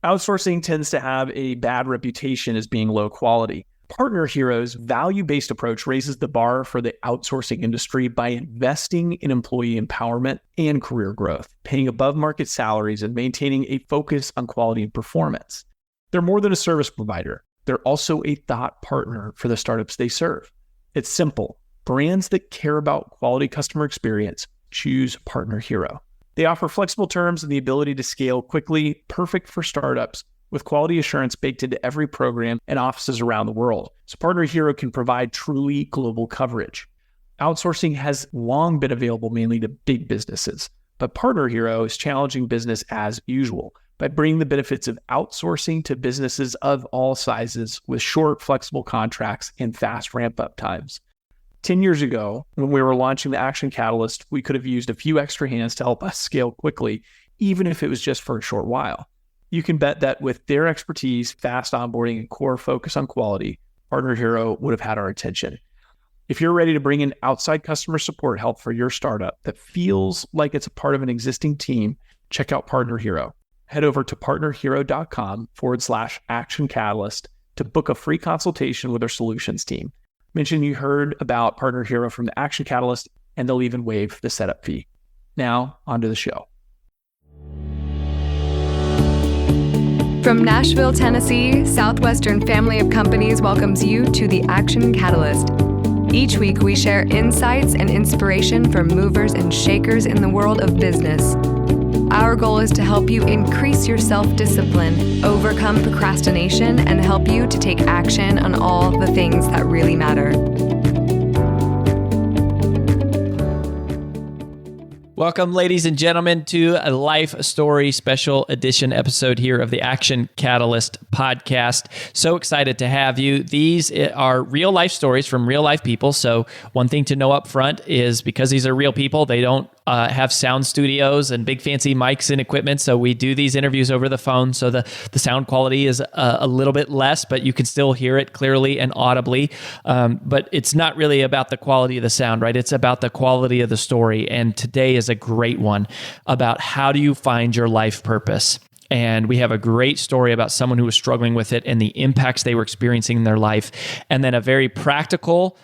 Outsourcing tends to have a bad reputation as being low quality. Partner Hero's value-based approach raises the bar for the outsourcing industry by investing in employee empowerment and career growth, paying above-market salaries, and maintaining a focus on quality and performance. They're more than a service provider. They're also a thought partner for the startups they serve. It's simple. Brands that care about quality customer experience choose Partner Hero. They offer flexible terms and the ability to scale quickly, perfect for startups, with quality assurance baked into every program and offices around the world. So Partner Hero can provide truly global coverage. Outsourcing has long been available mainly to big businesses, but Partner Hero is challenging business as usual by bringing the benefits of outsourcing to businesses of all sizes with short, flexible contracts and fast ramp-up times. 10 years ago, when we were launching the Action Catalyst, we could have used a few extra hands to help us scale quickly, even if it was just for a short while. You can bet that with their expertise, fast onboarding, and core focus on quality, Partner Hero would have had our attention. If you're ready to bring in outside customer support help for your startup that feels like it's a part of an existing team, check out Partner Hero. Head over to partnerhero.com/Action Catalyst to book a free consultation with our solutions team. Mention you heard about Partner Hero from the Action Catalyst, and they'll even waive the setup fee. Now, on to the show. From Nashville, Tennessee, Southwestern Family of Companies welcomes you to the Action Catalyst. Each week, we share insights and inspiration from movers and shakers in the world of business. Our goal is to help you increase your self-discipline, overcome procrastination, and help you to take action on all the things that really matter. Welcome, ladies and gentlemen, to a Life Story Special Edition episode here of the Action Catalyst podcast. So excited to have you. These are real life stories from real life people. So one thing to know up front is because these are real people, they don't have sound studios and big fancy mics and equipment. So we do these interviews over the phone. So the sound quality is a little bit less, but you can still hear it clearly and audibly. But it's not really about the quality of the sound, right? It's about the quality of the story. And today is a great one about how do you find your life purpose. And we have a great story about someone who was struggling with it and the impacts they were experiencing in their life. And then a very practical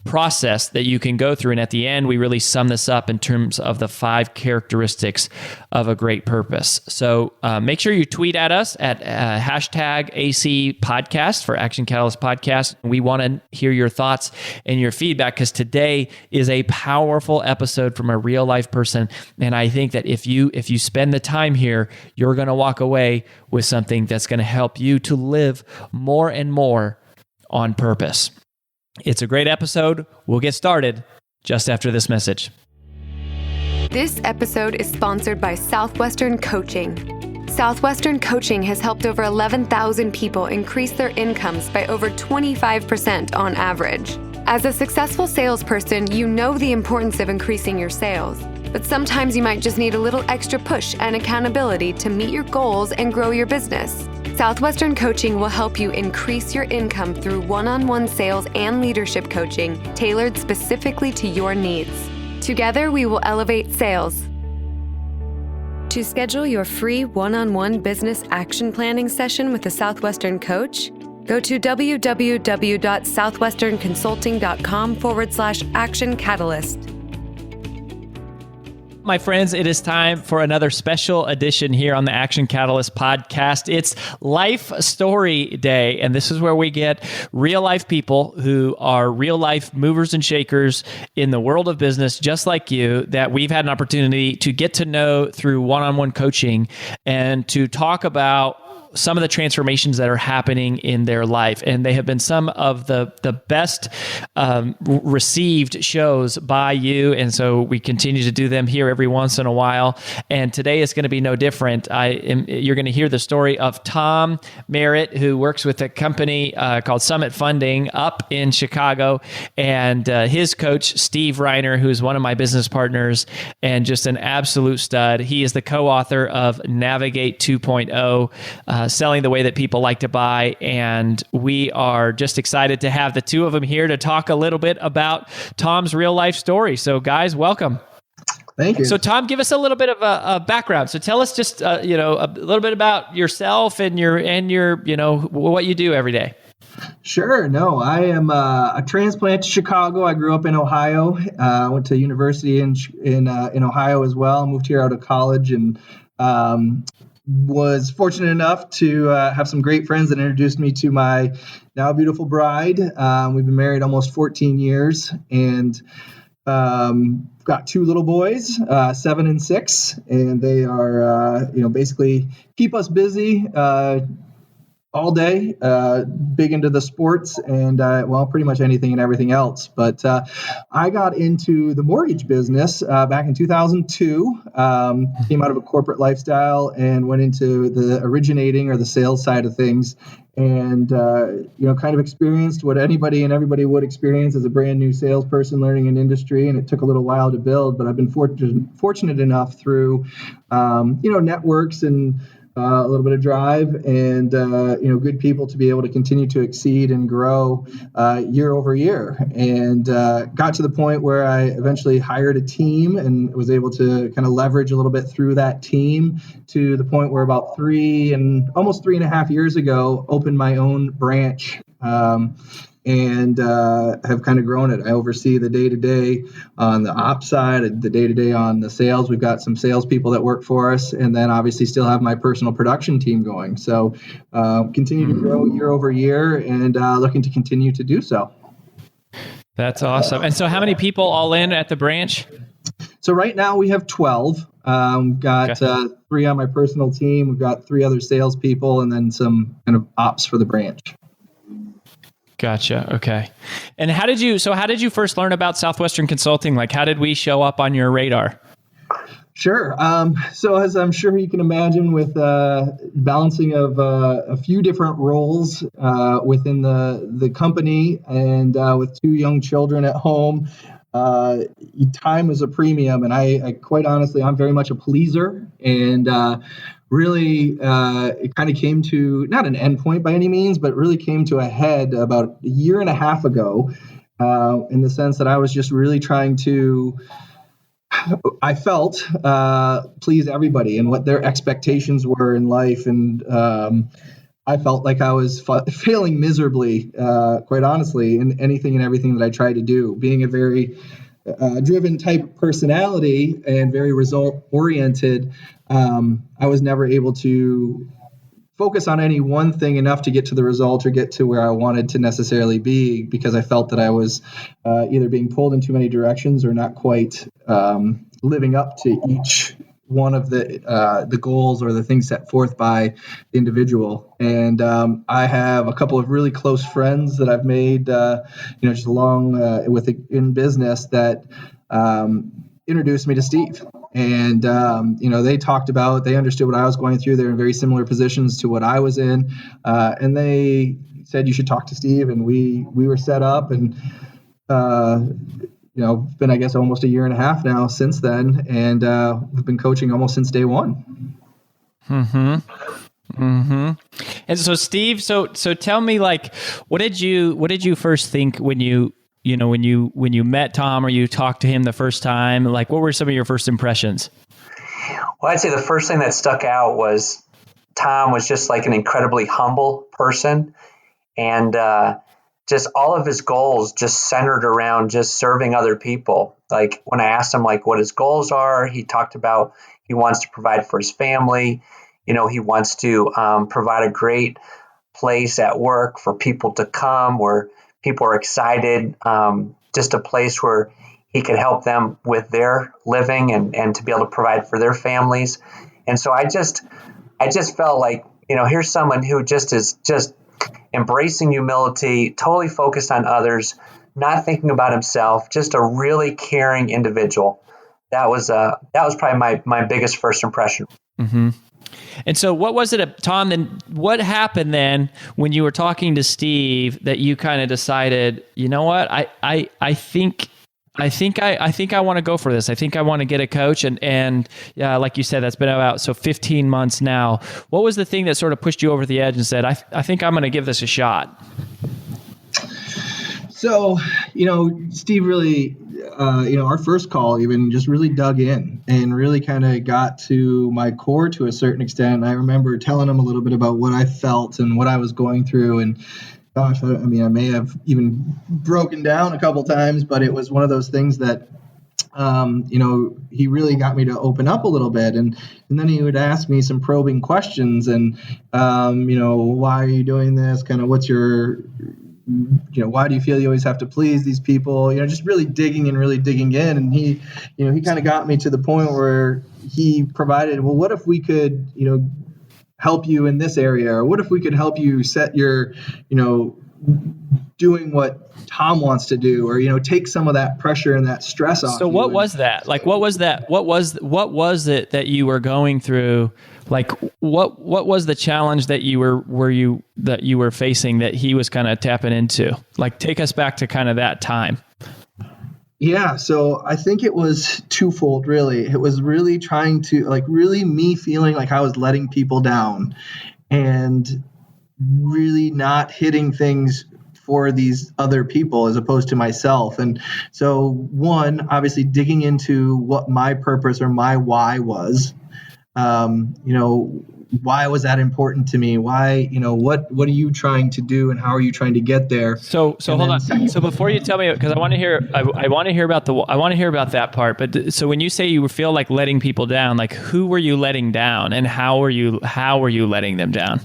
process that you can go through. And at the end, we really sum this up in terms of the 5 characteristics of a great purpose. So make sure you tweet at us at hashtag AC Podcast for Action Catalyst Podcast. We want to hear your thoughts and your feedback because today is a powerful episode from a real life person. And I think that if you spend the time here, you're going to walk away with something that's going to help you to live more and more on purpose. It's a great episode. We'll get started just after this message. This episode is sponsored by Southwestern Coaching. Southwestern Coaching has helped over 11,000 people increase their incomes by over 25% on average. As a successful salesperson, you know the importance of increasing your sales, but sometimes you might just need a little extra push and accountability to meet your goals and grow your business. Southwestern Coaching will help you increase your income through one-on-one sales and leadership coaching tailored specifically to your needs. Together, we will elevate sales. To schedule your free one-on-one business action planning session with a Southwestern coach, go to www.southwesternconsulting.com/Action Catalyst. My friends, it is time for another special edition here on the Action Catalyst podcast. It's Life Story Day, and this is where we get real life people who are real life movers and shakers in the world of business, just like you, that we've had an opportunity to get to know through one-on-one coaching and to talk about some of the transformations that are happening in their life. And they have been some of the best received shows by you. And so we continue to do them here every once in a while. And today is going to be no different. You're going to hear the story of Tom Merritt, who works with a company called Summit Funding up in Chicago, and his coach, Steve Reiner, who's one of my business partners and just an absolute stud. He is the co-author of Navigate 2.0, selling the way that people like to buy. And we are just excited to have the two of them here to talk a little bit about Tom's real life story. So guys, welcome. Thank you. So Tom, give us a little bit of a background. So tell us just, a little bit about yourself and your, what you do every day. Sure. No, I am a transplant to Chicago. I grew up in Ohio. Went to university in Ohio as well. Moved here out of college and was fortunate enough to have some great friends that introduced me to my now beautiful bride. We've been married almost 14 years and got two little boys, 7 and 6, and they are, basically keep us busy all day, big into the sports and, pretty much anything and everything else. But I got into the mortgage business back in 2002, came out of a corporate lifestyle and went into the originating or the sales side of things. And, kind of experienced what anybody and everybody would experience as a brand new salesperson learning an industry. And it took a little while to build, but I've been fortunate enough through, networks and a little bit of drive and, good people to be able to continue to exceed and grow year over year. And got to the point where I eventually hired a team and was able to kind of leverage a little bit through that team to the point where about almost 3.5 years ago, opened my own branch. And have kind of grown it. I oversee the day-to-day on the ops side, the day-to-day on the sales. We've got some salespeople that work for us, and then obviously still have my personal production team going. So continue to grow year over year and looking to continue to do so. That's awesome. And so how many people all in at the branch? So right now we have 12. Got 3 on my personal team. We've got 3 other salespeople and then some kind of ops for the branch. Gotcha. Okay. And how did you first learn about Southwestern Consulting? Like, how did we show up on your radar? Sure. So as I'm sure you can imagine with balancing of a few different roles within the company and with 2 young children at home, time is a premium. And I quite honestly, I'm very much a pleaser and really, it kind of came to not an end point by any means, but really came to a head about 1.5 years ago, in the sense that I was just really trying to, I felt, please everybody and what their expectations were in life. And I felt like I was failing miserably, quite honestly, in anything and everything that I tried to do, being a very driven type of personality and very result oriented. I was never able to focus on any one thing enough to get to the result or get to where I wanted to necessarily be, because I felt that I was either being pulled in too many directions or not quite living up to each one of the goals or the things set forth by the individual. And I have a couple of really close friends that I've made, just along in business that introduced me to Steve. And, they understood what I was going through. They're in very similar positions to what I was in. And they said, you should talk to Steve. And we were set up and, it's been, I guess, almost 1.5 years now since then. And we've been coaching almost since day one. Mm-hmm. Mm-hmm. And so Steve, so tell me, like, what did you first think when you met Tom or you talked to him the first time? Like, what were some of your first impressions? Well, I'd say the first thing that stuck out was Tom was just like an incredibly humble person. And just all of his goals just centered around just serving other people. Like when I asked him like what his goals are, he talked about he wants to provide for his family. He wants to provide a great place at work for people to come where people are excited, just a place where he could help them with their living and to be able to provide for their families. And so I just felt like, here's someone who just is just embracing humility, totally focused on others, not thinking about himself, just a really caring individual. That was probably my biggest first impression. Mm-hmm. And so what was it, Tom, then what happened then when you were talking to Steve that you kind of decided, you know what, I think I want to go for this. I think I want to get a coach. And like you said, that's been about 15 months now. What was the thing that sort of pushed you over the edge and said, I think I'm going to give this a shot? So, Steve really, our first call even just really dug in and really kind of got to my core to a certain extent. I remember telling him a little bit about what I felt and what I was going through. And gosh, I may have even broken down a couple times, but it was one of those things that, he really got me to open up a little bit. And then he would ask me some probing questions and, why are you doing this? Kind of what's your, why do you feel you always have to please these people? Just really digging in. And he kind of got me to the point where he provided, well, what if we could, help you in this area? Or what if we could help you set your, doing what Tom wants to do, or, take some of that pressure and that stress off. So what was that? Like, what was that? What was it that you were going through? Like, what was the challenge that you were facing that he was kind of tapping into? Like, take us back to kind of that time. Yeah, so I think it was twofold, really. It was really trying to, really me feeling like I was letting people down and really not hitting things for these other people as opposed to myself. And so, one, obviously digging into what my purpose or my why was. Why was that important to me? Why, what are you trying to do and how are you trying to get there? So hold on. So before you tell me, because I want to hear about that part. But so when you say you feel like letting people down, like who were you letting down and how were you letting them down?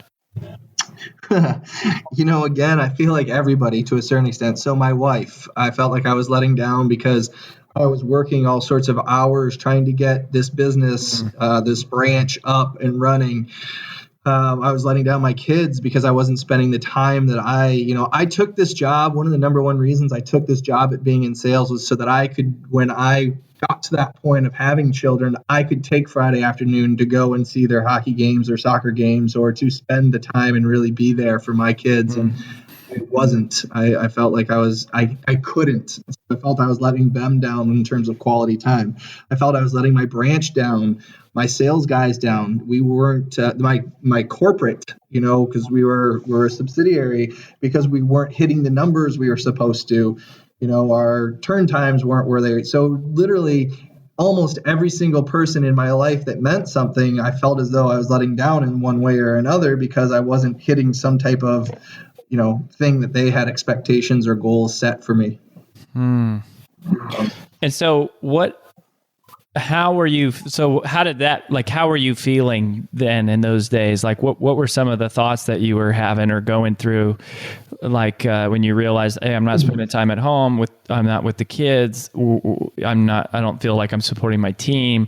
Again, I feel like everybody to a certain extent. So my wife, I felt like I was letting down because I was working all sorts of hours trying to get this business, this branch up and running. I was letting down my kids because I wasn't spending the time that I took this job. One of the number one reasons I took this job at being in sales was so that I could, when I got to that point of having children, I could take Friday afternoon to go and see their hockey games or soccer games or to spend the time and really be there for my kids. And it wasn't. I felt like I couldn't. I felt I was letting them down in terms of quality time. I felt I was letting my branch down, my sales guys down. We weren't my corporate, because we're a subsidiary, because we weren't hitting the numbers we were supposed to. Our turn times weren't where they. So literally, almost every single person in my life that meant something, I felt as though I was letting down in one way or another because I wasn't hitting some type of thing that they had expectations or goals set for me. And so how were you feeling then in those days? Like what were some of the thoughts that you were having or going through? Like when you realized, hey, I'm not spending time at home I'm not with the kids. I don't feel like I'm supporting my team.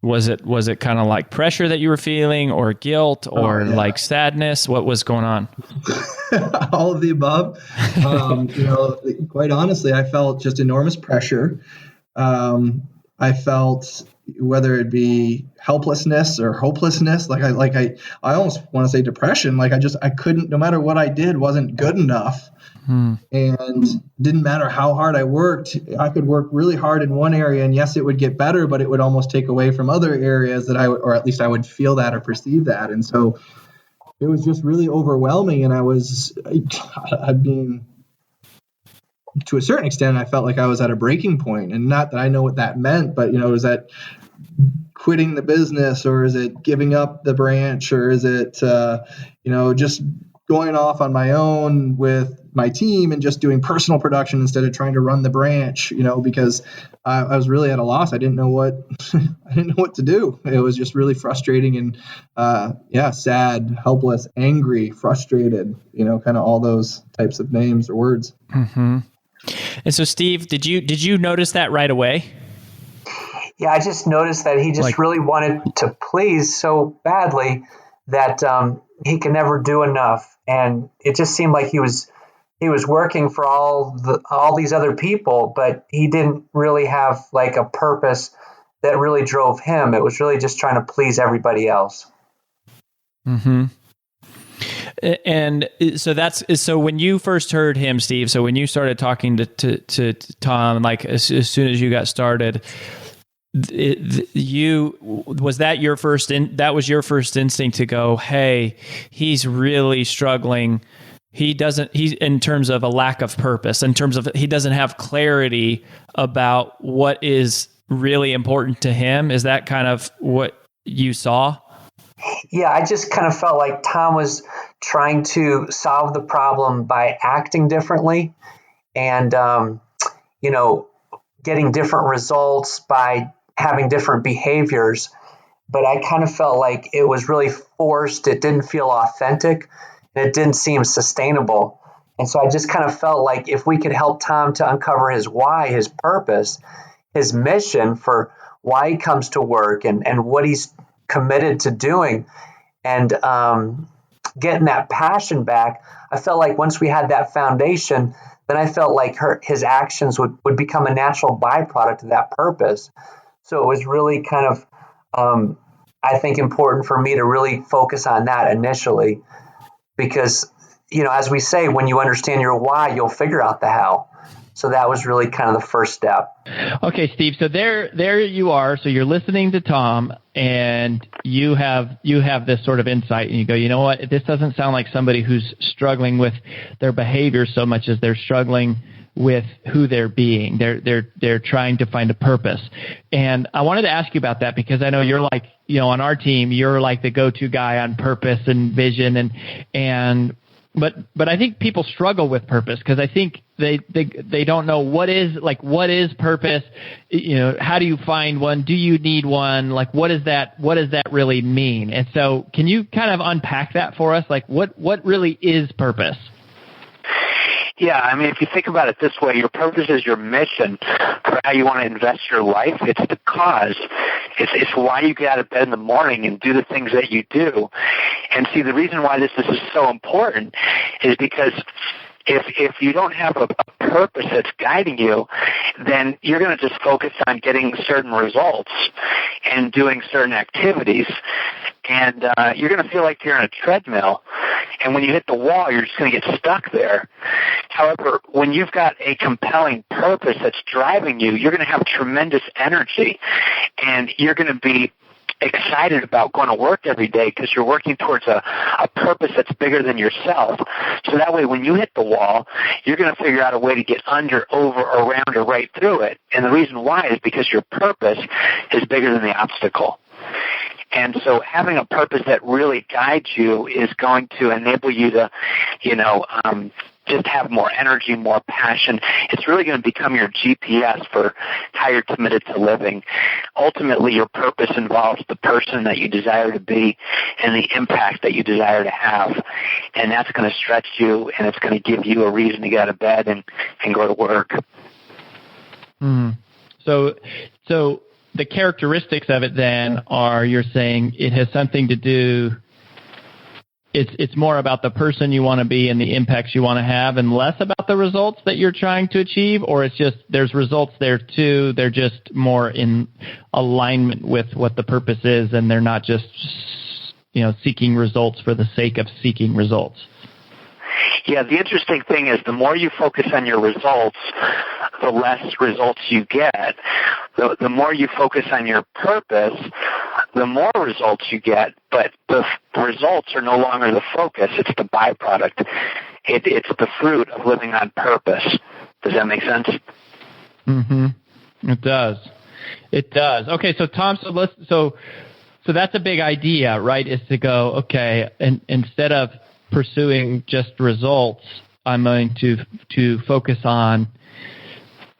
Was it kind of like pressure that you were feeling or guilt or like sadness? What was going on? All of the above. Quite honestly, I felt just enormous pressure. I felt whether it be helplessness or hopelessness, I almost want to say depression. Like I couldn't, no matter what I did, wasn't good enough. And didn't matter how hard I worked, I could work really hard in one area and yes, it would get better, but it would almost take away from other areas that or at least I would feel that or perceive that. And so it was just really overwhelming. And to a certain extent, I felt like I was at a breaking point, and not that I know what that meant, but is that quitting the business, or is it giving up the branch, or is it, just going off on my own with my team and just doing personal production instead of trying to run the branch, because I was really at a loss. I didn't know what to do. It was just really frustrating and sad, helpless, angry, frustrated, kind of all those types of names or words. Mm-hmm. And so, Steve, did you notice that right away? Yeah, I just noticed that he just really wanted to please so badly that he could never do enough, and it just seemed like he was working for all these other people, but he didn't really have like a purpose that really drove him. It was really just trying to please everybody else. Mm-hmm. And so when you first heard him, Steve, so when you started talking to Tom, like as soon as you got started, was that your first instinct to go, hey, he's really struggling. he's in terms of a lack of purpose, in terms of he doesn't have clarity about what is really important to him. Is that kind of what you saw? Yeah, I just kind of felt like Tom was trying to solve the problem by acting differently and, getting different results by having different behaviors. But I kind of felt like it was really forced. It didn't feel authentic, and it didn't seem sustainable. And so I just kind of felt like if we could help Tom to uncover his why, his purpose, his mission for why he comes to work and what he's committed to doing, and getting that passion back, I felt like once we had that foundation, then I felt like his actions would become a natural byproduct of that purpose. So it was really kind of, I think, important for me to really focus on that initially, because, as we say, when you understand your why, you'll figure out the how. So that was really kind of the first step. Okay, Steve. So there you are. So you're listening to Tom, and you have this sort of insight, and you go, you know what? This doesn't sound like somebody who's struggling with their behavior so much as they're struggling with who they're being. They're trying to find a purpose. And I wanted to ask you about that because I know you're like, on our team, you're like the go-to guy on purpose and vision but I think people struggle with purpose because I think they don't know what is purpose. How do you find one? Do you need one? Like, what does that really mean? And so can you kind of unpack that for us? Like, what really is purpose? Yeah, I mean, if you think about it this way, your purpose is your mission for how you want to invest your life. It's the cause. It's why you get out of bed in the morning and do the things that you do. And see, the reason why this is so important is because if you don't have a purpose that's guiding you, then you're going to just focus on getting certain results and doing certain activities. And you're going to feel like you're in a treadmill. And when you hit the wall, you're just going to get stuck there. However, when you've got a compelling purpose that's driving you, you're going to have tremendous energy. And you're going to be excited about going to work every day because you're working towards a purpose that's bigger than yourself. So that way, when you hit the wall, you're going to figure out a way to get under, over, around, or right through it. And the reason why is because your purpose is bigger than the obstacle. And so having a purpose that really guides you is going to enable you to, just have more energy, more passion. It's really going to become your GPS for how you're committed to living. Ultimately, your purpose involves the person that you desire to be and the impact that you desire to have. And that's going to stretch you, and it's going to give you a reason to get out of bed and go to work. Mm. So the characteristics of it then are, you're saying it has something to do, it's more about the person you want to be and the impacts you want to have and less about the results that you're trying to achieve, or it's just there's results there too, they're just more in alignment with what the purpose is and they're not just seeking results for the sake of seeking results. Yeah, the interesting thing is the more you focus on your results, the less results you get. The more you focus on your purpose, the more results you get, but the results are no longer the focus. It's the byproduct. It's the fruit of living on purpose. Does that make sense? Mm-hmm. It does. It does. Okay, so Tom, so that's a big idea, right, is to go, okay, and instead of pursuing just results, I'm going to focus on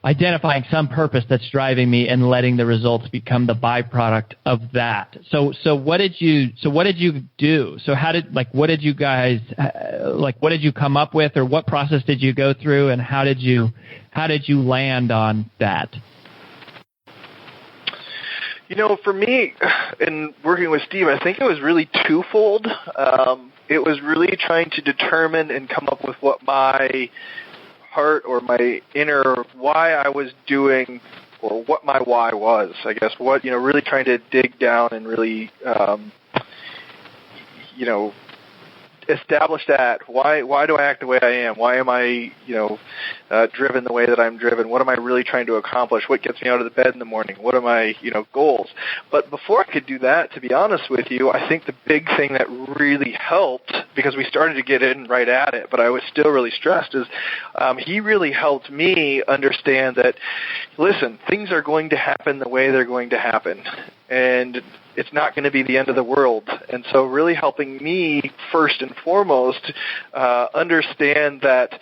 identifying some purpose that's driving me and letting the results become the byproduct of that. So what did you do? So what did you guys what did you come up with, or what process did you go through, and how did you land on that? For me, in working with Steve, I think it was really twofold. It was really trying to determine and come up with what my heart or my inner why I was doing, or what my why was, I guess. What, really trying to dig down and really, establish that. Why do I act the way I am? Why am I, driven the way that I'm driven? What am I really trying to accomplish? What gets me out of the bed in the morning? What are my, goals? But before I could do that, to be honest with you, I think the big thing that really helped, because we started to get in right at it, but I was still really stressed, is he really helped me understand that, listen, things are going to happen the way they're going to happen. And it's not going to be the end of the world. And so really helping me, first and foremost, understand that,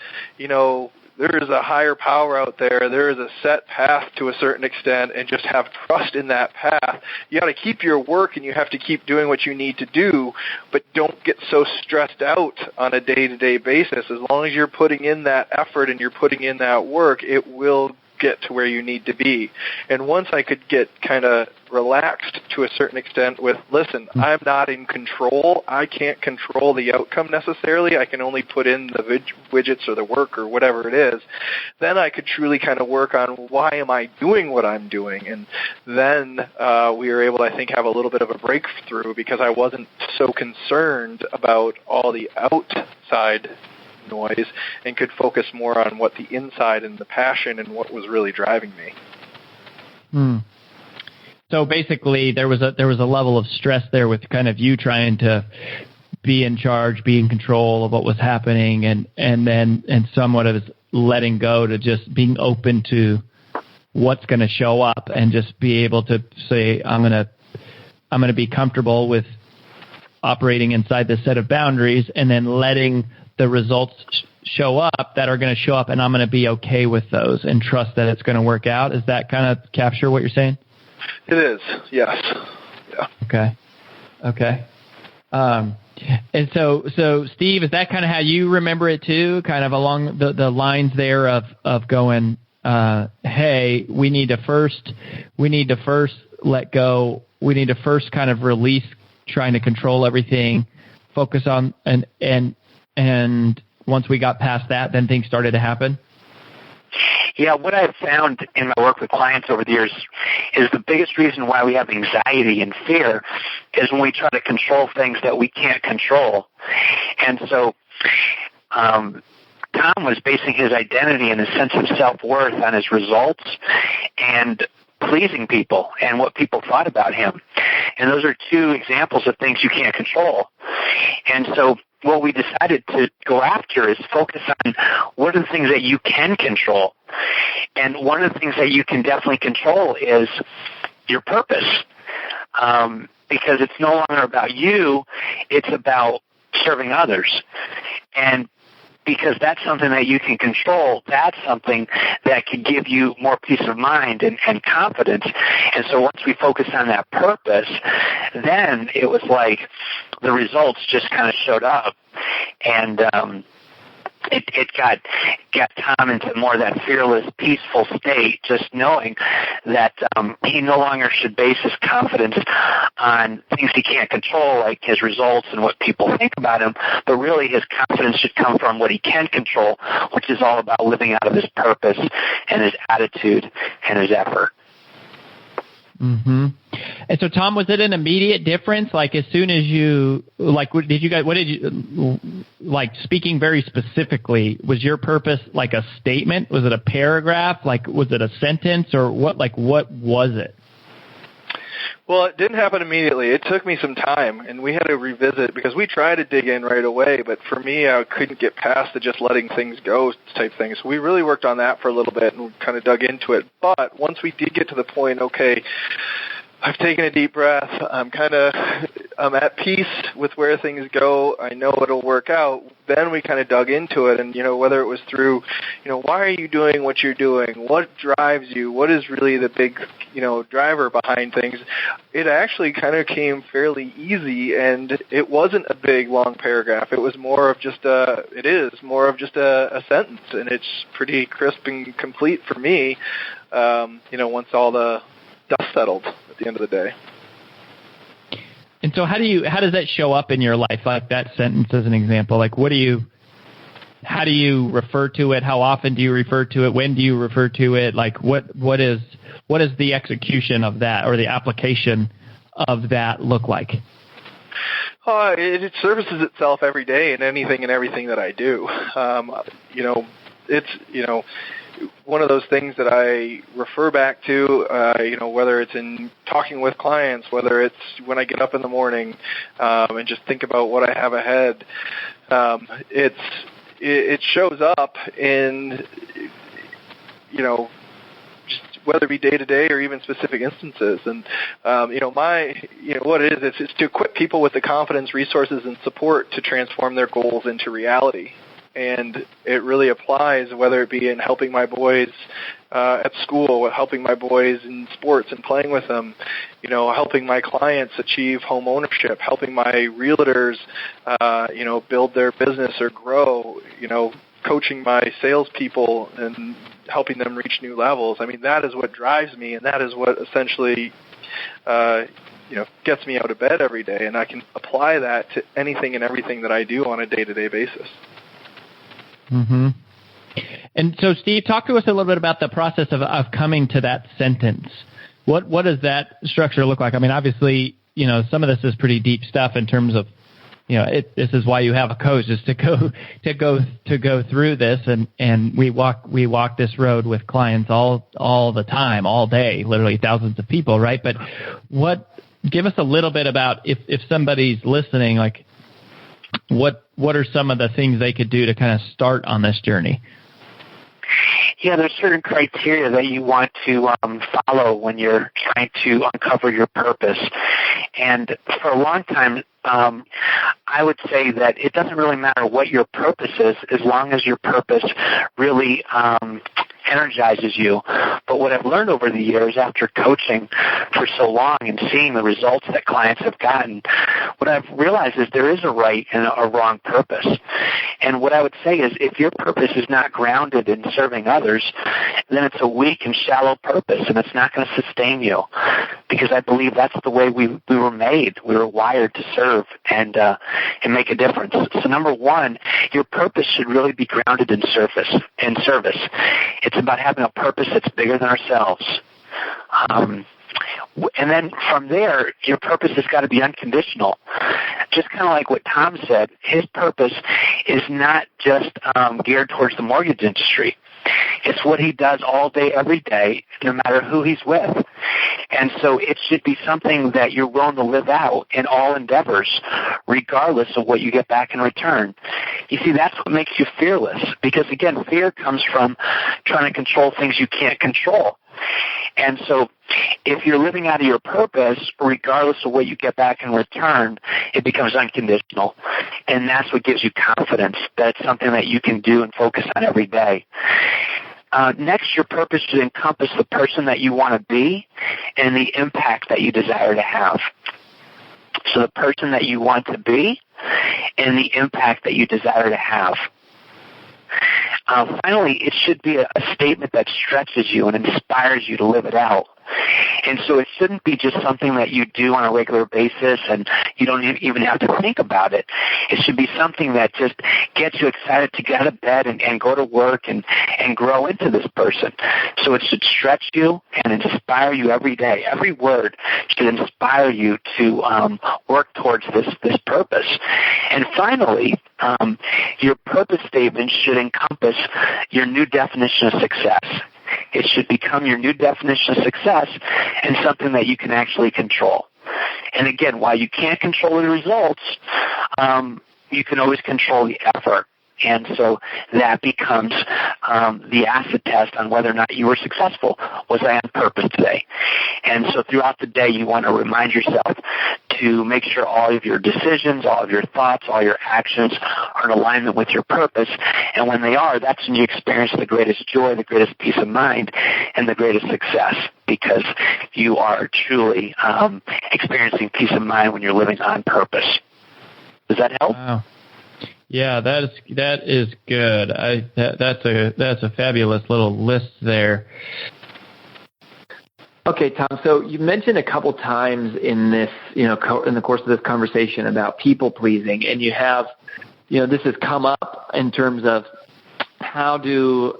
there is a higher power out there. There is a set path to a certain extent, and just have trust in that path. You got to keep your work, and you have to keep doing what you need to do, but don't get so stressed out on a day-to-day basis. As long as you're putting in that effort and you're putting in that work, it will get to where you need to be. And once I could get kind of relaxed to a certain extent with, listen, I'm not in control. I can't control the outcome necessarily. I can only put in the widgets or the work or whatever it is. Then I could truly kind of work on, why am I doing what I'm doing? And then we were able to, I think, have a little bit of a breakthrough, because I wasn't so concerned about all the outside noise and could focus more on what the inside and the passion and what was really driving me. So basically there was a level of stress there with kind of you trying to be in charge, be in control of what was happening, and somewhat of letting go to just being open to what's going to show up, and just be able to say, I'm going to be comfortable with operating inside this set of boundaries, and then letting the results show up that are going to show up, and I'm going to be okay with those and trust that it's going to work out. Is that kind of capture what you're saying? It is, yes. Yeah. Okay. And so Steve, is that kind of how you remember it too? Kind of along the lines there of going, hey, we need to first let go. We need to first kind of release trying to control everything, focus on and once we got past that, then things started to happen? Yeah, what I've found in my work with clients over the years is the biggest reason why we have anxiety and fear is when we try to control things that we can't control. And so Tom was basing his identity and his sense of self-worth on his results and pleasing people and what people thought about him. And those are two examples of things you can't control. And so what we decided to go after is focus on what are the things that you can control. And one of the things that you can definitely control is your purpose, because it's no longer about you, it's about serving others. And because that's something that you can control, that's something that can give you more peace of mind and confidence. And so once we focused on that purpose, then it was like the results just kind of showed up. And it got Tom into more of that fearless, peaceful state, just knowing that he no longer should base his confidence on things he can't control, like his results and what people think about him, but really his confidence should come from what he can control, which is all about living out of his purpose and his attitude and his effort. Mm-hmm. And so, Tom, was it an immediate difference? Like, as soon as you, like, what did you, like, speaking very specifically, was your purpose like a statement? Was it a paragraph? Like, was it a sentence, or what was it? Well, it didn't happen immediately. It took me some time, and we had to revisit, because we tried to dig in right away, but for me, I couldn't get past the just letting things go type thing. So we really worked on that for a little bit and kind of dug into it. But once we did get to the point, okay, I've taken a deep breath. I'm at peace with where things go. I know it'll work out. Then we kind of dug into it, and whether it was through, why are you doing what you're doing? What drives you? What is really the big, driver behind things? It actually kind of came fairly easy, and it wasn't a big long paragraph. It was more of just a sentence, and it's pretty crisp and complete for me. Once all the dust settled at the end of the day. And so how does that show up in your life? Like that sentence as an example, like how do you refer to it? How often do you refer to it? When do you refer to it? Like what is the execution of that, or the application of that look like? It services itself every day in anything and everything that I do. It's one of those things that I refer back to, whether it's in talking with clients, whether it's when I get up in the morning and just think about what I have ahead. It shows up in, just whether it be day to day or even specific instances. And, what it is, it's to equip people with the confidence, resources, and support to transform their goals into reality. And it really applies, whether it be in helping my boys at school, helping my boys in sports and playing with them, helping my clients achieve home ownership, helping my realtors, build their business or grow, coaching my salespeople and helping them reach new levels. I mean, that is what drives me, and that is what essentially, gets me out of bed every day. And I can apply that to anything and everything that I do on a day-to-day basis. Mm-hmm. And so, Steve, talk to us a little bit about the process of coming to that sentence. What does that structure look like? I mean, obviously, some of this is pretty deep stuff in terms of, this is why you have a coach, is to go through this, and we walk this road with clients all the time, all day, literally thousands of people, right? But give us a little bit about if somebody's listening, like, what are some of the things they could do to kind of start on this journey? Yeah, there's certain criteria that you want to follow when you're trying to uncover your purpose. And for a long time, I would say that it doesn't really matter what your purpose is, as long as your purpose really energizes you. But what I've learned over the years after coaching for so long and seeing the results that clients have gotten, what I've realized is there is a right and a wrong purpose. And what I would say is if your purpose is not grounded in serving others, then it's a weak and shallow purpose, and it's not going to sustain you, because I believe that's the way we were made. We were wired to serve and make a difference. So number one, your purpose should really be grounded in service. It's about having a purpose that's bigger than ourselves. And then from there, your purpose has got to be unconditional. Just kind of like what Tom said, his purpose is not just geared towards the mortgage industry. It's what he does all day, every day, no matter who he's with. And so it should be something that you're willing to live out in all endeavors, regardless of what you get back in return. You see, that's what makes you fearless, because, again, fear comes from trying to control things you can't control. And so if you're living out of your purpose, regardless of what you get back in return, it becomes unconditional. And that's what gives you confidence that it's something that you can do and focus on every day. Next, your purpose should encompass the person that you want to be and the impact that you desire to have. So the person that you want to be and the impact that you desire to have. Finally, it should be a statement that stretches you and inspires you to live it out. And so it shouldn't be just something that you do on a regular basis and you don't even have to think about it. It should be something that just gets you excited to get out of bed and go to work and grow into this person. So it should stretch you and inspire you every day. Every word should inspire you to work towards this purpose. And finally, your purpose statement should encompass your new definition of success. It should become your new definition of success and something that you can actually control. And again, while you can't control the results, you can always control the effort. And so that becomes the acid test on whether or not you were successful. Was I on purpose today? And so throughout the day, you want to remind yourself to make sure all of your decisions, all of your thoughts, all your actions are in alignment with your purpose. And when they are, that's when you experience the greatest joy, the greatest peace of mind, and the greatest success, because you are truly experiencing peace of mind when you're living on purpose. Does that help? Wow. Yeah, that is good. That's a fabulous little list there. Okay, Tom. So you mentioned a couple times in this, in the course of this conversation about people pleasing, and you have, this has come up in terms of how do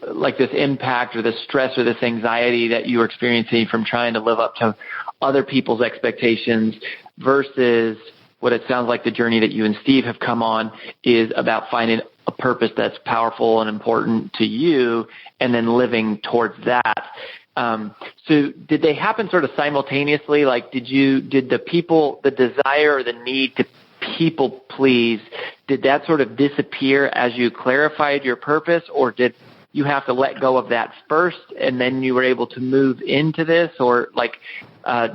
like this impact or this stress or this anxiety that you're experiencing from trying to live up to other people's expectations versus what it sounds like the journey that you and Steve have come on is about finding a purpose that's powerful and important to you and then living towards that. So did they happen sort of simultaneously? Like, did the desire or the need to people please, did that sort of disappear as you clarified your purpose, or did you have to let go of that first and then you were able to move into this? Or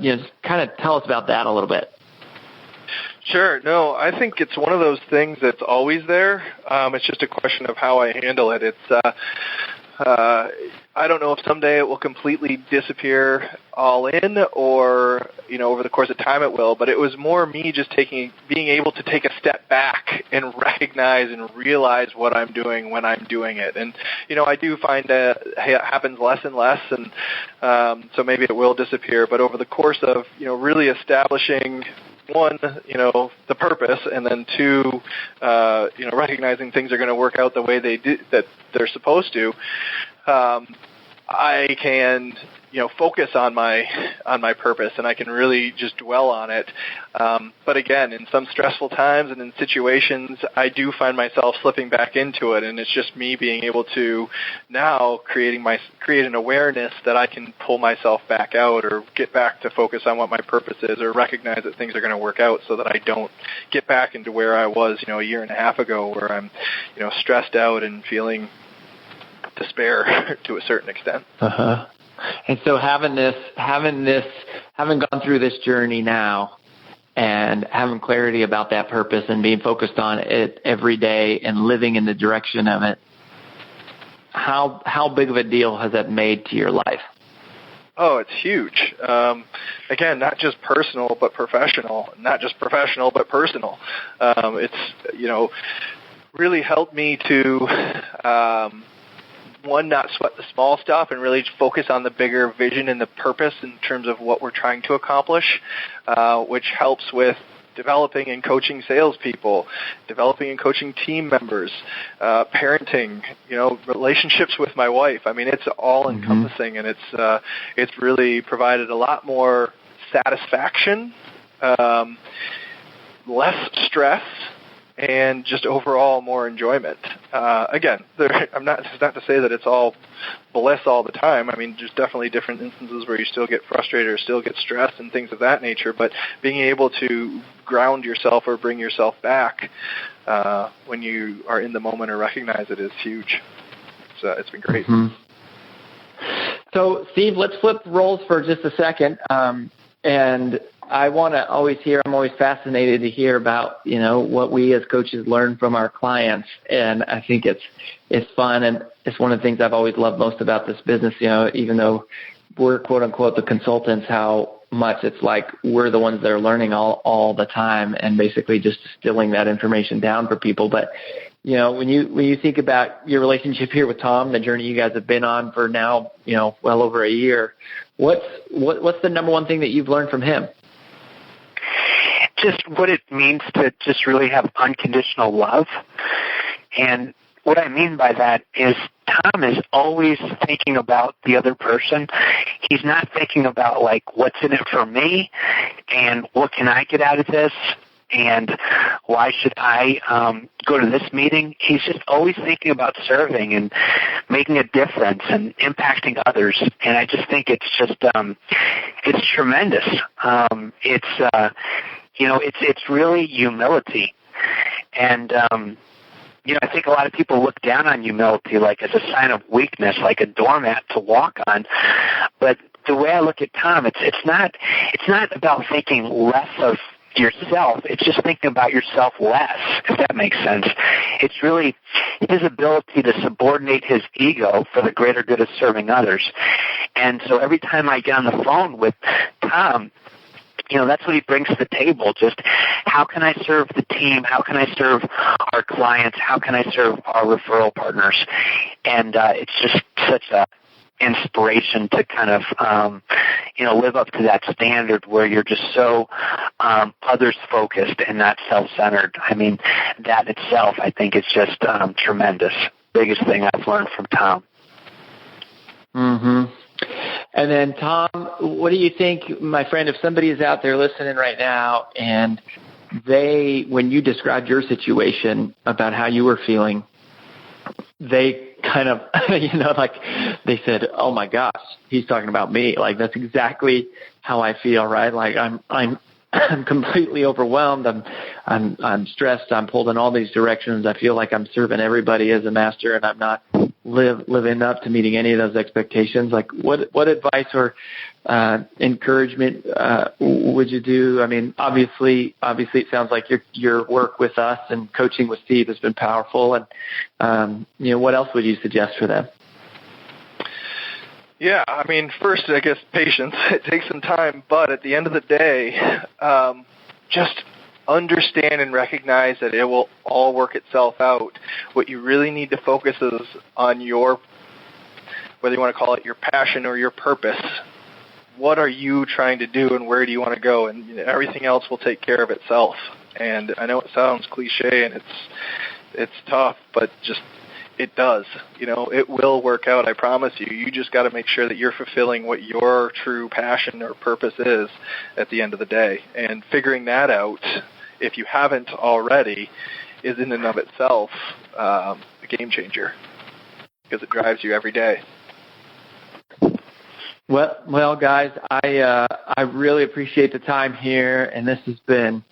just kind of tell us about that a little bit. Sure. No, I think it's one of those things that's always there. It's just a question of how I handle it. It's I don't know if someday it will completely disappear all in, or over the course of time it will. But it was more me just being able to take a step back and recognize and realize what I'm doing when I'm doing it. And I do find that it happens less and less, and so maybe it will disappear. But over the course of really establishing, one, the purpose, and then two, recognizing things are going to work out the way that they're supposed to, I can, focus on my purpose, and I can really just dwell on it. But again, in some stressful times and in situations, I do find myself slipping back into it, and it's just me being able to now create an awareness that I can pull myself back out or get back to focus on what my purpose is, or recognize that things are going to work out so that I don't get back into where I was, a year and a half ago, where I'm, stressed out and feeling despair to a certain extent. Uh-huh. And so having gone through this journey now and having clarity about that purpose and being focused on it every day and living in the direction of it, how big of a deal has that made to your life? Oh, it's huge. Again, not just personal, but professional. Not just professional, but personal. It's, really helped me to, one, not sweat the small stuff and really focus on the bigger vision and the purpose in terms of what we're trying to accomplish, which helps with developing and coaching salespeople, developing and coaching team members, parenting, relationships with my wife. I mean, it's all encompassing, and it's really provided a lot more satisfaction, less stress, and just overall more enjoyment. Again, it's not to say that it's all bliss all the time. I mean, there's definitely different instances where you still get frustrated or still get stressed and things of that nature, but being able to ground yourself or bring yourself back when you are in the moment or recognize it is huge. It's been great. Mm-hmm. So, Steve, let's flip roles for just a second. And I want to always hear, I'm always fascinated to hear about, what we as coaches learn from our clients. And I think it's fun. And it's one of the things I've always loved most about this business, even though we're quote unquote the consultants, how much it's like we're the ones that are learning all the time and basically just distilling that information down for people. But, when you think about your relationship here with Tom, the journey you guys have been on for now, well over a year, what's the number one thing that you've learned from him? Just what it means to just really have unconditional love. And what I mean by that is Tom is always thinking about the other person. He's not thinking about, what's in it for me and what can I get out of this and why should I go to this meeting. He's just always thinking about serving and making a difference and impacting others. And I just think it's just it's tremendous. It's really humility. And, I think a lot of people look down on humility as a sign of weakness, like a doormat to walk on. But the way I look at Tom, it's not about thinking less of yourself. It's just thinking about yourself less, if that makes sense. It's really his ability to subordinate his ego for the greater good of serving others. And so every time I get on the phone with Tom, that's what he brings to the table. Just how can I serve the team? How can I serve our clients? How can I serve our referral partners? And it's just such a inspiration to kind of, live up to that standard where you're just so others focused and not self-centered. I mean, that itself, I think, is just tremendous. Biggest thing I've learned from Tom. Mm-hmm. And then, Tom, what do you think, my friend, if somebody is out there listening right now and when you described your situation about how you were feeling, they kind of, like they said, "Oh my gosh, he's talking about me." Like, that's exactly how I feel, right? Like I'm completely overwhelmed. I'm stressed. I'm pulled in all these directions. I feel like I'm serving everybody as a master, and I'm not living up to meeting any of those expectations. Like, what advice or encouragement would you do? I mean, obviously, it sounds like your work with us and coaching with Steve has been powerful. And what else would you suggest for them? Yeah, I mean, first, I guess patience. It takes some time, but at the end of the day, just understand and recognize that it will all work itself out. What you really need to focus is on your, whether you want to call it your passion or your purpose. What are you trying to do, and where do you want to go? And everything else will take care of itself. And I know it sounds cliche and it's tough, but just it does. It will work out, I promise you. You just got to make sure that you're fulfilling what your true passion or purpose is at the end of the day. And figuring that out, if you haven't already, is in and of itself a game changer, because it drives you every day. Well, guys, I really appreciate the time here, and this has been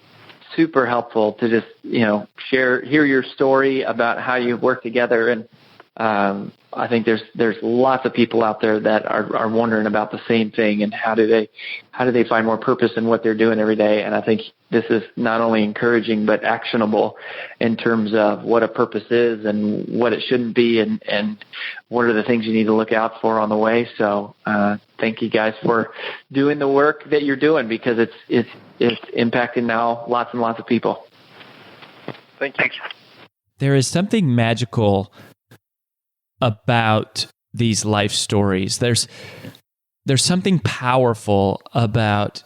super helpful to just hear your story about how you've worked together. And I think there's lots of people out there that are wondering about the same thing, and how do they find more purpose in what they're doing every day. And I think this is not only encouraging but actionable in terms of what a purpose is and what it shouldn't be, and what are the things you need to look out for on the way. So thank you guys for doing the work that you're doing, because it's impacting now lots and lots of people. Thank you. There is something magical about these life stories. There's something powerful about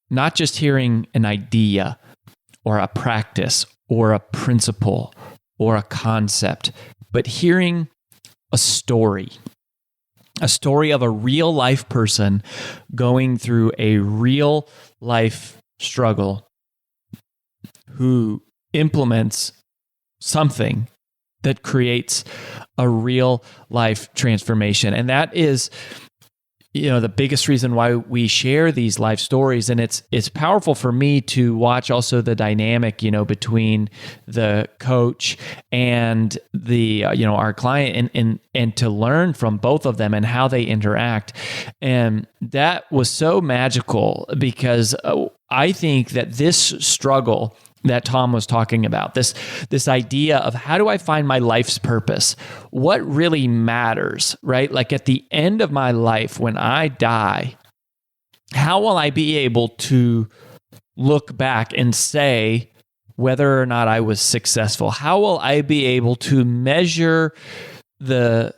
not just hearing an idea or a practice or a principle or a concept, but hearing a story of a real life person going through a real life struggle who implements something that creates a real life transformation. And that is, the biggest reason why we share these life stories. And it's powerful for me to watch also the dynamic, between the coach and the, our client, and to learn from both of them and how they interact. And that was so magical, because I think that this struggle that Tom was talking about, this idea of how do I find my life's purpose? What really matters, right? Like, at the end of my life, when I die, how will I be able to look back and say whether or not I was successful? How will I be able to measure the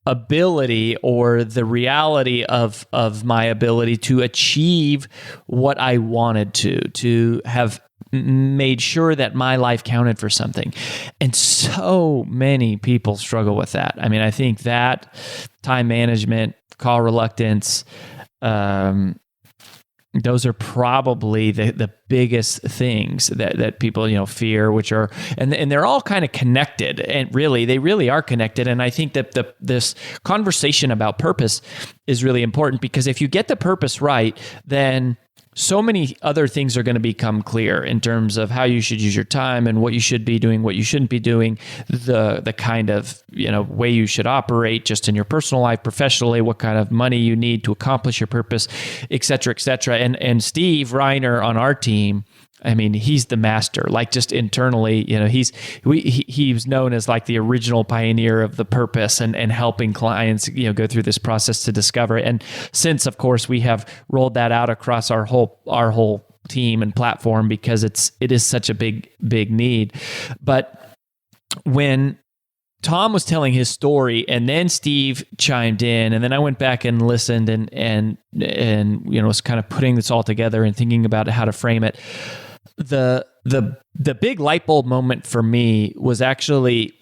ability or the reality of my ability to achieve what I wanted to have made sure that my life counted for something? And so many people struggle with that. I mean, I think that time management, call reluctance, those are probably the biggest things that people fear, which are, and they're all kind of connected, and they really are connected. And I think that this conversation about purpose is really important, because if you get the purpose right, then so many other things are going to become clear in terms of how you should use your time and what you should be doing, what you shouldn't be doing, the kind of way you should operate just in your personal life, professionally, what kind of money you need to accomplish your purpose, et cetera, et cetera. And Steve Reiner on our team, I mean, he's the master. Like, just internally, he was known as like the original pioneer of the purpose and helping clients, go through this process to discover it. And since, of course, we have rolled that out across our whole team and platform, because it is such a big need. But when Tom was telling his story, and then Steve chimed in, and then I went back and listened and was kind of putting this all together and thinking about how to frame it. The big light bulb moment for me was actually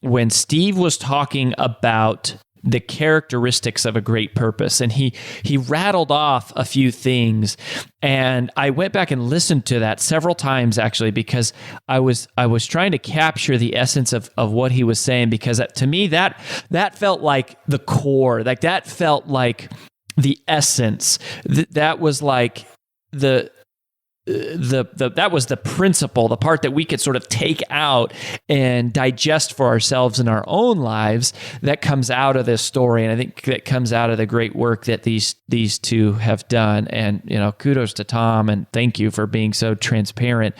when Steve was talking about the characteristics of a great purpose. And he rattled off a few things. And I went back and listened to that several times, actually, because I was trying to capture the essence of what he was saying, because to me, that felt like the core, like that felt like the essence. That was like that was the principle, the part that we could sort of take out and digest for ourselves in our own lives, that comes out of this story. And I think that comes out of the great work that these two have done. And, kudos to Tom, and thank you for being so transparent,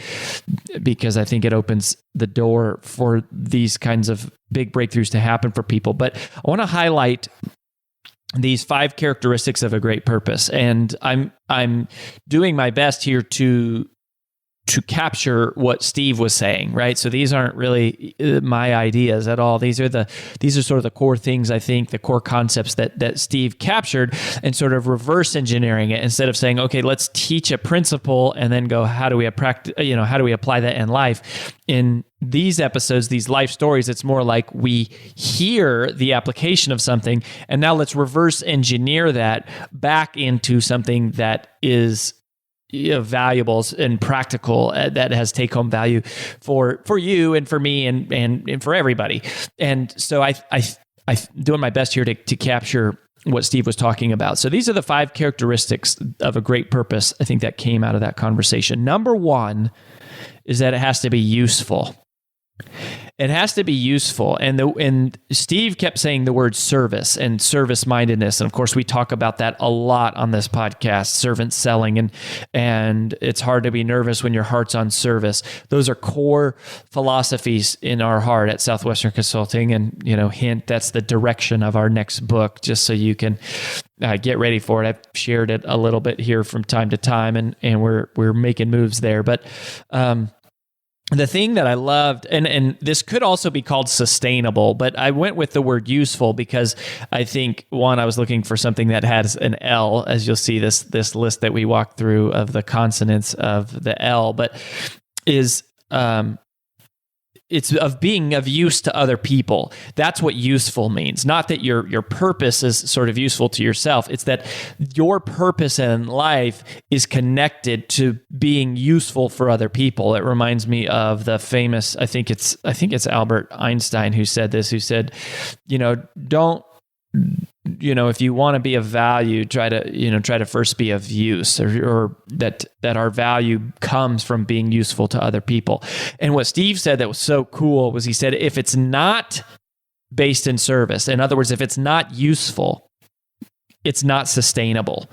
because I think it opens the door for these kinds of big breakthroughs to happen for people. But I want to highlight these 5 characteristics of a great purpose. And I'm doing my best here to capture what Steve was saying, right? So these aren't really my ideas at all. These are sort of the core things, I think, the core concepts that Steve captured, and sort of reverse engineering it, instead of saying, okay, let's teach a principle and then go, how do we apply that in life? In these episodes, these life stories, it's more like we hear the application of something, and now let's reverse engineer that back into something that is valuable and practical, that has take-home value for you and for me and for everybody. And so I'm doing my best here to capture what Steve was talking about. So these are the 5 characteristics of a great purpose, I think, that came out of that conversation. Number 1 is that it has to be useful. It has to be useful. And Steve kept saying the word service and service-mindedness. And of course, we talk about that a lot on this podcast, servant selling. And it's hard to be nervous when your heart's on service. Those are core philosophies in our heart at Southwestern Consulting. And, hint, that's the direction of our next book, just so you can get ready for it. I've shared it a little bit here from time to time, and we're making moves there. But the thing that I loved, and this could also be called sustainable, but I went with the word useful because I think, one, I was looking for something that has an L, as you'll see this list that we walked through of the consonants of the L, but is it's of being of use to other people. That's what useful means. Not that your purpose is sort of useful to yourself. It's that your purpose in life is connected to being useful for other people. It reminds me of the famous, I think it's Albert Einstein who said this, who said, if you want to be of value, try to first be of use, or that our value comes from being useful to other people. And what Steve said that was so cool was, he said, if it's not based in service, in other words, if it's not useful, it's not sustainable.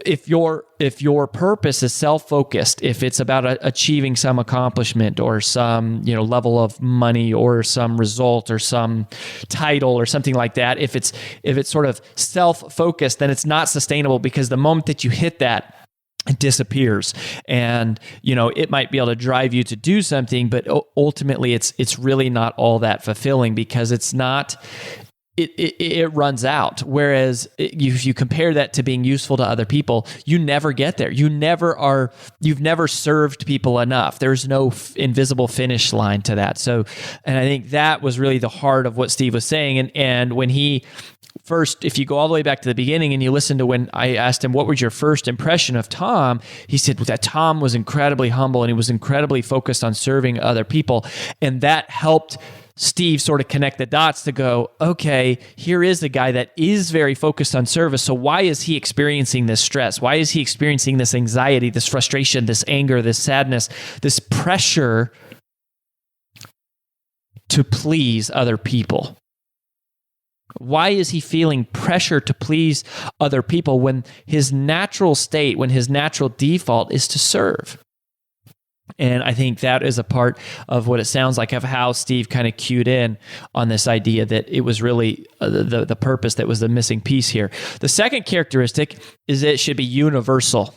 If your purpose is self-focused, if it's about achieving some accomplishment or some level of money or some result or some title or something like that, if it's sort of self-focused, then it's not sustainable, because the moment that you hit that, it disappears. And it might be able to drive you to do something, but ultimately it's really not all that fulfilling, because it's not. It runs out. Whereas if you compare that to being useful to other people, you never get there. You've never served people enough. There's no invisible finish line to that. So, and I think that was really the heart of what Steve was saying. And when he first, if you go all the way back to the beginning and you listen to when I asked him, what was your first impression of Tom? He said that Tom was incredibly humble and he was incredibly focused on serving other people. And that helped Steve sort of connect the dots to go, okay, here is a guy that is very focused on service. So why is he experiencing this stress? Why is he experiencing this anxiety, this frustration, this anger, this sadness, this pressure to please other people? Why is he feeling pressure to please other people when his natural state, when his natural default is to serve? And I think that is a part of what it sounds like of how Steve kind of cued in on this idea that it was really the purpose that was the missing piece here. The second characteristic is that it should be universal.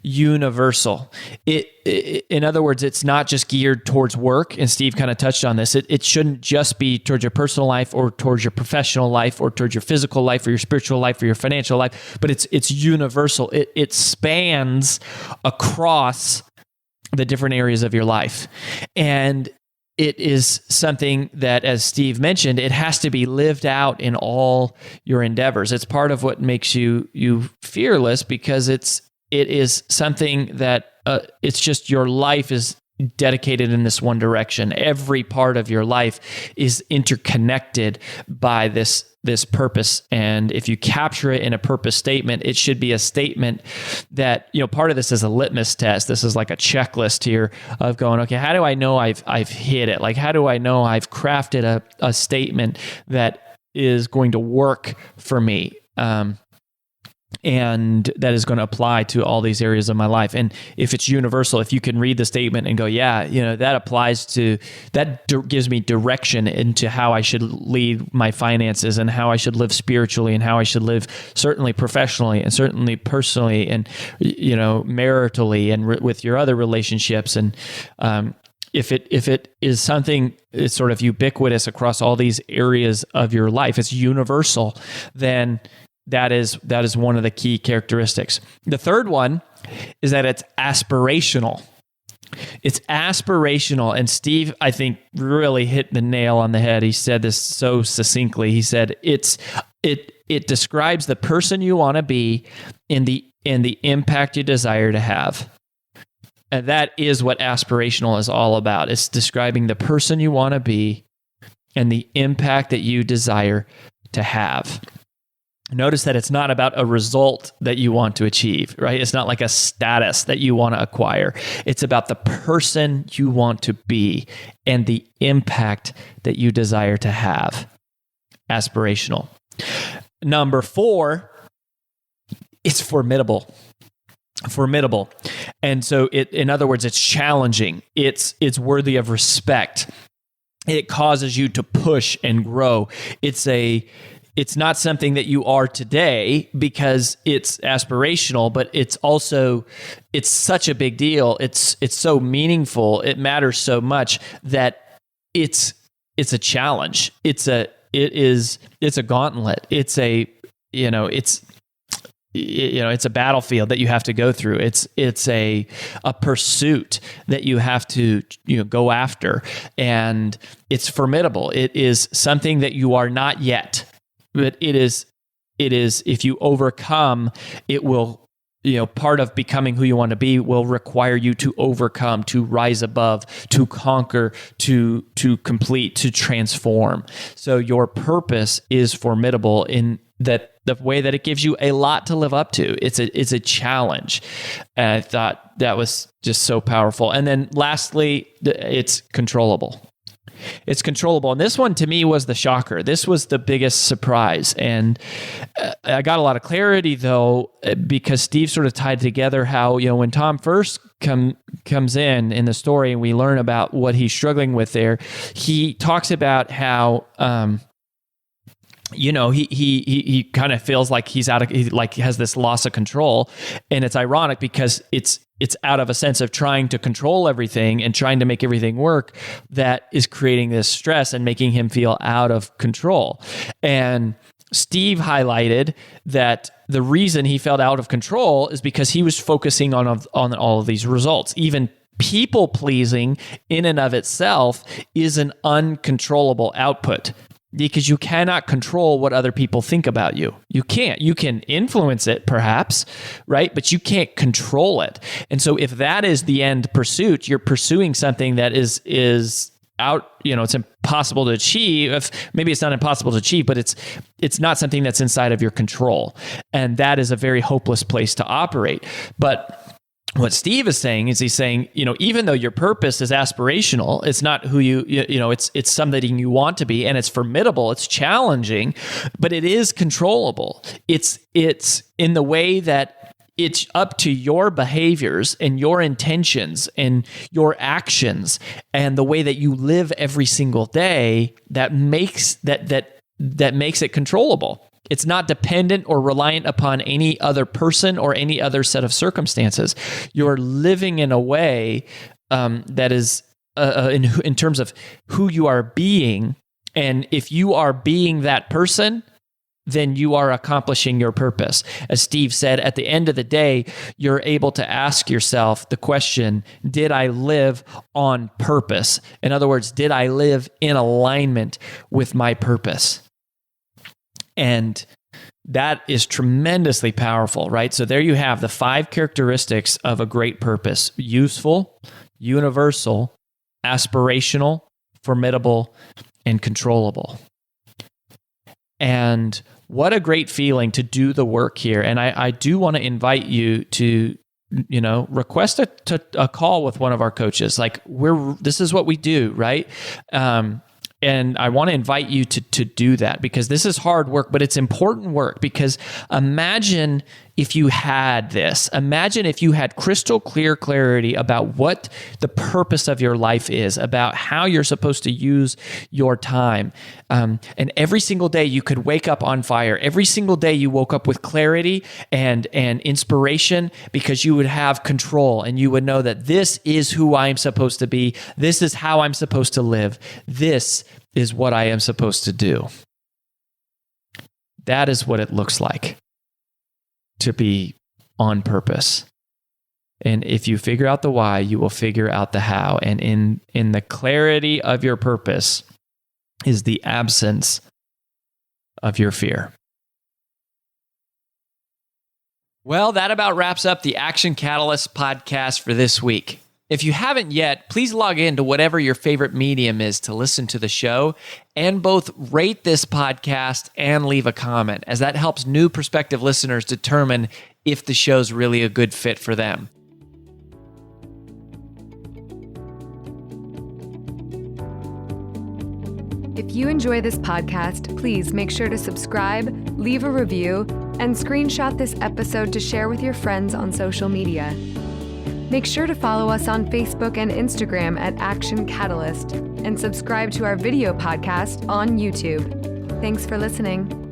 Universal. In other words, it's not just geared towards work, and Steve kind of touched on this. It shouldn't just be towards your personal life or towards your professional life or towards your physical life or your spiritual life or your financial life, but it's universal. It spans across the different areas of your life. And it is something that, as Steve mentioned, it has to be lived out in all your endeavors. It's part of what makes you fearless, because it is something that it's just your life is dedicated in this one direction. Every part of your life is interconnected by this purpose. And if you capture it in a purpose statement, it should be a statement that, part of this is a litmus test. This is like a checklist here of going, okay, how do I know I've hit it? Like, how do I know I've crafted a statement that is going to work for me? And that is going to apply to all these areas of my life. And if it's universal, if you can read the statement and go, yeah, that applies to, that gives me direction into how I should lead my finances and how I should live spiritually and how I should live certainly professionally and certainly personally and, maritally and with your other relationships. And, if it is something that's sort of ubiquitous across all these areas of your life, it's universal, then that is one of the key characteristics. The third one is that it's aspirational. It's aspirational. And Steve, I think, really hit the nail on the head. He said this so succinctly. He said it describes the person you want to be and the impact you desire to have. And that is what aspirational is all about. It's describing the person you want to be and the impact that you desire to have. Notice that it's not about a result that you want to achieve, right? It's not like a status that you want to acquire. It's about the person you want to be and the impact that you desire to have. Aspirational. Number 4, it's formidable. Formidable. And so in other words, it's challenging. It's worthy of respect. It causes you to push and grow. It's not something that you are today because it's aspirational, but it's such a big deal. It's so meaningful. It matters so much that it's a challenge. It's a gauntlet. It's a battlefield that you have to go through. It's a pursuit that you have to go after, and it's formidable. It is something that you are not yet. But it is, if you overcome, it will, part of becoming who you want to be will require you to overcome, to rise above, to conquer, to complete, to transform. So your purpose is formidable in that the way that it gives you a lot to live up to. It's a challenge. And I thought that was just so powerful. And then lastly, it's controllable. It's controllable. And this one to me was the shocker. This was the biggest surprise. And I got a lot of clarity though, because Steve sort of tied together how, when Tom first comes in the story and we learn about what he's struggling with there, he talks about how, he kind of feels like he has this loss of control. And it's ironic because it's out of a sense of trying to control everything and trying to make everything work that is creating this stress and making him feel out of control. And Steve highlighted that the reason he felt out of control is because he was focusing on all of these results. Even people pleasing in and of itself is an uncontrollable output, because you cannot control what other people think about you. You can't. You can influence it, perhaps, right? But you can't control it. And so if that is the end pursuit, you're pursuing something that is out, it's impossible to achieve. Maybe it's not impossible to achieve, but it's not something that's inside of your control. And that is a very hopeless place to operate. But what Steve is saying is he's saying, even though your purpose is aspirational, it's not who it's something you want to be, and it's formidable, it's challenging, but it is controllable. It's in the way that it's up to your behaviors and your intentions and your actions and the way that you live every single day that makes it controllable. It's not dependent or reliant upon any other person or any other set of circumstances. You're living in a way that is in terms of who you are being. And if you are being that person, then you are accomplishing your purpose. As Steve said, at the end of the day, you're able to ask yourself the question, did I live on purpose? In other words, did I live in alignment with my purpose? And that is tremendously powerful, right? So there you have the 5 characteristics of a great purpose: useful, universal, aspirational, formidable, and controllable. And what a great feeling to do the work here. And I do want to invite you to, request a call with one of our coaches. Like this is what we do, right? And I want to invite you to do that, because this is hard work, but it's important work. Because imagine if you had this. Imagine if you had crystal clear clarity about what the purpose of your life is, about how you're supposed to use your time. And every single day you could wake up on fire. Every single day you woke up with clarity and inspiration, because you would have control and you would know that this is who I'm supposed to be. This is how I'm supposed to live. This is what I am supposed to do. That is what it looks like to be on purpose. And if you figure out the why, you will figure out the how. And in the clarity of your purpose is the absence of your fear. Well, that about wraps up the Action Catalyst podcast for this week. If you haven't yet, please log in to whatever your favorite medium is to listen to the show, and both rate this podcast and leave a comment, as that helps new prospective listeners determine if the show's really a good fit for them. If you enjoy this podcast, please make sure to subscribe, leave a review, and screenshot this episode to share with your friends on social media. Make sure to follow us on Facebook and Instagram at Action Catalyst, and subscribe to our video podcast on YouTube. Thanks for listening.